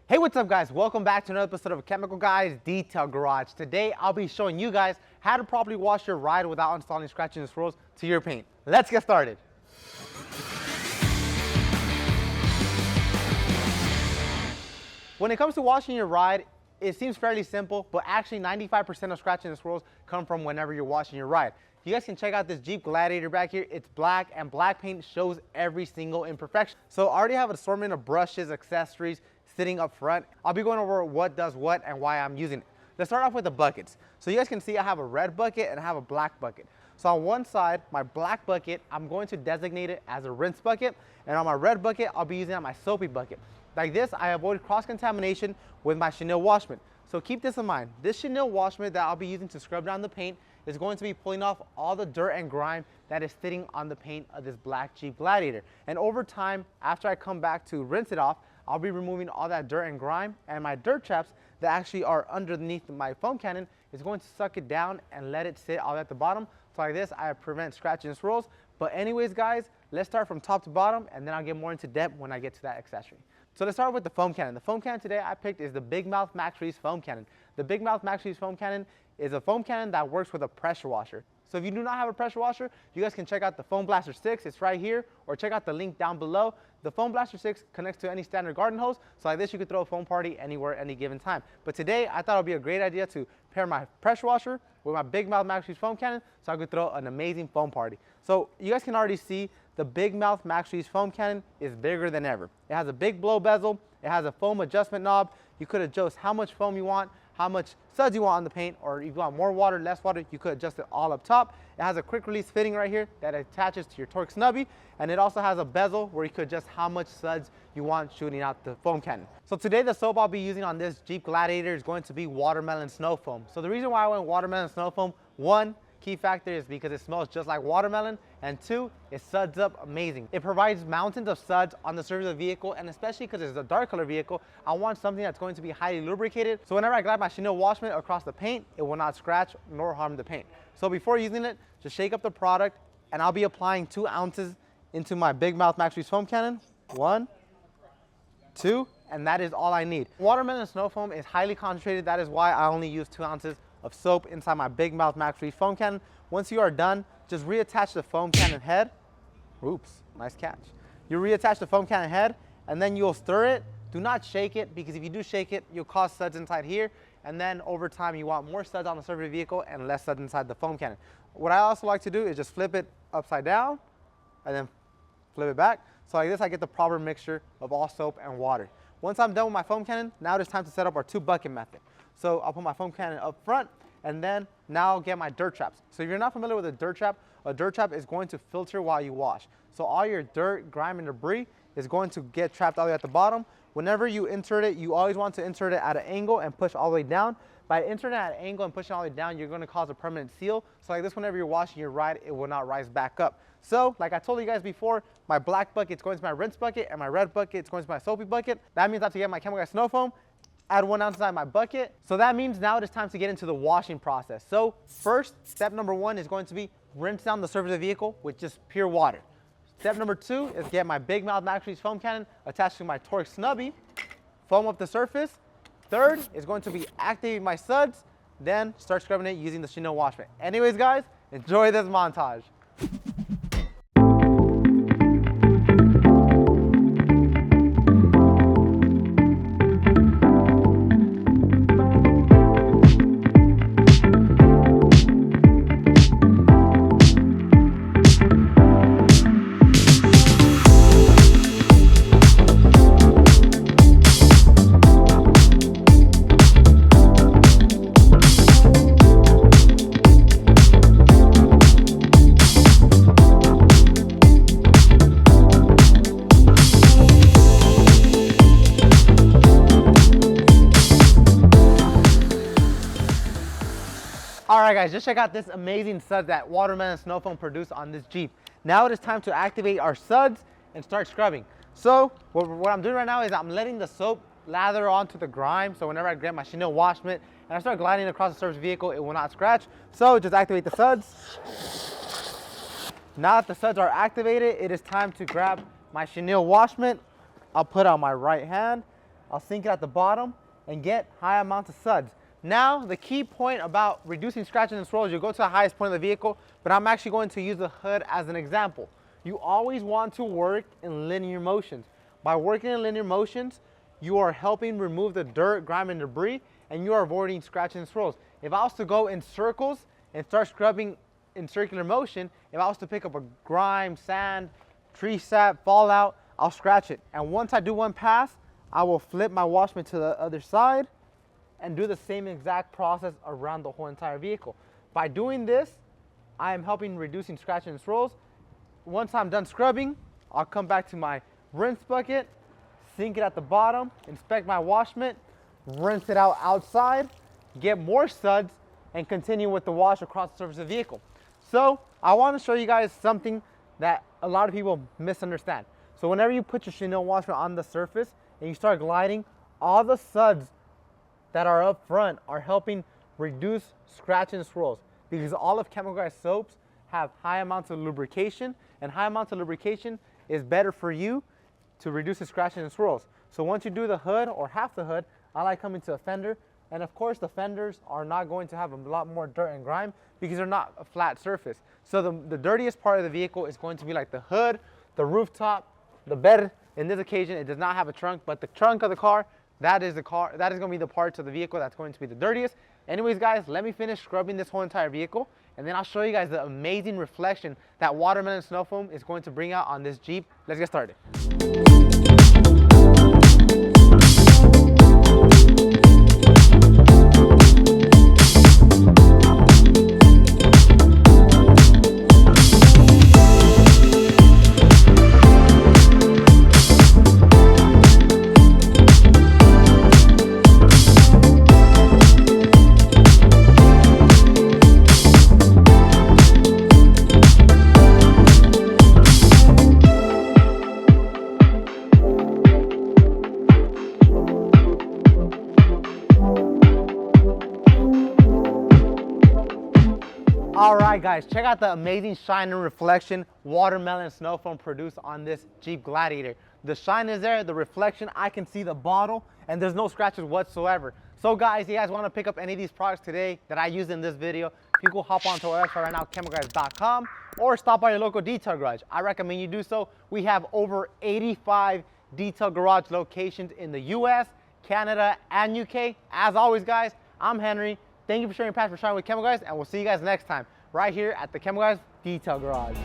Hey, what's up guys? Welcome back to another episode of Chemical Guys Detail Garage. Today, I'll be showing you guys how to properly wash your ride without installing scratches and swirls to your paint. Let's get started. When it comes to washing your ride, it seems fairly simple, but actually 95% of scratches and swirls come from whenever you're washing your ride. You guys can check out this Jeep Gladiator back here. It's black, and black paint shows every single imperfection. So I already have an assortment of brushes, accessories, sitting up front. I'll be going over what does what and why I'm using it. Let's start off with the buckets. So you guys can see I have a red bucket and I have a black bucket. So on one side, my black bucket, I'm going to designate it as a rinse bucket, and on my red bucket, I'll be using it on my soapy bucket. Like this, I avoid cross-contamination with my chenille wash mitt. So keep this in mind. This chenille wash mitt that I'll be using to scrub down the paint is going to be pulling off all the dirt and grime that is sitting on the paint of this black Jeep Gladiator. And over time, after I come back to rinse it off, I'll be removing all that dirt and grime, and my dirt traps that actually are underneath my foam cannon is going to suck it down and let it sit all at the bottom. So like this, I prevent scratches and swirls. But anyways guys, let's start from top to bottom, and then I'll get more into depth when I get to that accessory. So let's start with the foam cannon. The foam cannon today I picked is the Big Mouth Max Freeze foam cannon. The Big Mouth Max Freeze foam cannon is a foam cannon that works with a pressure washer. So if you do not have a pressure washer, you guys can check out the Foam Blaster 6, it's right here, or check out the link down below. The Foam Blaster 6 connects to any standard garden hose, so like this you could throw a foam party anywhere, any given time. But today, I thought it would be a great idea to pair my pressure washer with my Big Mouth Max Freeze foam cannon, so I could throw an amazing foam party. So you guys can already see the Big Mouth Max Freeze foam cannon is bigger than ever. It has a big blow bezel, it has a foam adjustment knob. You could adjust how much foam you want, how much suds you want on the paint, or if you want more water, less water, you could adjust it all up top. It has a quick release fitting right here that attaches to your TORQ snubby, and it also has a bezel where you could adjust how much suds you want shooting out the foam cannon. So today the soap I'll be using on this Jeep Gladiator is going to be watermelon snow foam. So the reason why I went watermelon snow foam, one key factor is because it smells just like watermelon, and two, it suds up amazing. It provides mountains of suds on the surface of the vehicle, and especially because it's a dark color vehicle, I want something that's going to be highly lubricated. So whenever I glide my chenille wash mitt across the paint, it will not scratch nor harm the paint. So before using it, just shake up the product, and I'll be applying 2 ounces into my Big Mouth Max Freeze foam cannon. 1, 2, and that is all I need. Watermelon snow foam is highly concentrated. That is why I only use 2 ounces of soap inside my Big Mouth Max Freeze foam cannon. Once you are done, just reattach the foam cannon head. Oops, nice catch. You reattach the foam cannon head, and then you'll stir it. Do not shake it, because if you do shake it, you'll cause suds inside here, and then over time you want more suds on the surface of the vehicle and less suds inside the foam cannon. What I also like to do is just flip it upside down and then flip it back. So like this, I get the proper mixture of all soap and water. Once I'm done with my foam cannon, now it's time to set up our 2-bucket method. So I'll put my foam cannon up front, and then now I'll get my dirt traps. So if you're not familiar with a dirt trap is going to filter while you wash. So all your dirt, grime, and debris is going to get trapped all the way at the bottom. Whenever you insert it, you always want to insert it at an angle and push all the way down. By inserting it at an angle and pushing all the way down, you're going to cause a permanent seal. So like this, whenever you're washing your ride, it will not rise back up. So like I told you guys before, my black bucket is going to my rinse bucket, and my red bucket is going to my soapy bucket. That means I have to get my Chemical Guys snow foam, add 1 ounce inside my bucket. So that means now it is time to get into the washing process. So first, step number 1 is going to be rinse down the surface of the vehicle with just pure water. Step number 2 is get my Big Mouth Max Freeze foam cannon attached to my TORQ snubby, foam up the surface. Third is going to be activating my suds, then start scrubbing it using the chenille wash mitt. Anyways guys, enjoy this montage. Alright guys, just check out this amazing suds that watermelon snow foam produced on this Jeep. Now it is time to activate our suds and start scrubbing. So what I'm doing right now is I'm letting the soap lather onto the grime, so whenever I grab my chenille wash mitt and I start gliding across the surface of the vehicle, it will not scratch. So just activate the suds. Now that the suds are activated, it is time to grab my chenille wash mitt. I'll put on my right hand, I'll sink it at the bottom and get high amounts of suds. Now, the key point about reducing scratches and swirls, you go to the highest point of the vehicle, but I'm actually going to use the hood as an example. You always want to work in linear motions. By working in linear motions, you are helping remove the dirt, grime, and debris, and you are avoiding scratches and swirls. If I was to go in circles and start scrubbing in circular motion, if I was to pick up a grime, sand, tree sap, fallout, I'll scratch it. And once I do one pass, I will flip my washman to the other side and do the same exact process around the whole entire vehicle. By doing this, I am helping reducing scratches and swirls. Once I'm done scrubbing, I'll come back to my rinse bucket, sink it at the bottom, inspect my washment, rinse it out outside, get more suds, and continue with the wash across the surface of the vehicle. So I want to show you guys something that a lot of people misunderstand. So whenever you put your chenille washer on the surface and you start gliding, all the suds that are up front are helping reduce scratch and swirls, because all of chemicalguys soaps have high amounts of lubrication, and high amounts of lubrication is better for you to reduce the scratches and swirls. So once you do the hood or half the hood, I like coming to a fender, and of course the fenders are not going to have a lot more dirt and grime because they're not a flat surface. So the dirtiest part of the vehicle is going to be like the hood, the rooftop, the bed. In this occasion, it does not have a trunk, but the trunk of the car, that is going to be the parts of the vehicle that's going to be the dirtiest. Anyways, guys, let me finish scrubbing this whole entire vehicle, and then I'll show you guys the amazing reflection that watermelon snow foam is going to bring out on this Jeep. Let's get started. Alright guys, check out the amazing shine and reflection watermelon snow foam produced on this Jeep Gladiator. The shine is there, the reflection, I can see the bottle, and there's no scratches whatsoever. So guys, if you guys want to pick up any of these products today that I used in this video, you can hop onto our website right now, chemicalguys.com, or stop by your local detail garage. I recommend you do so. We have over 85 detail garage locations in the US, Canada, and UK. As always guys, I'm Henry. Thank you for sharing your passion for shining with Chemicalguys, and we'll see you guys next time right here at the Chemicalguys Detail Garage.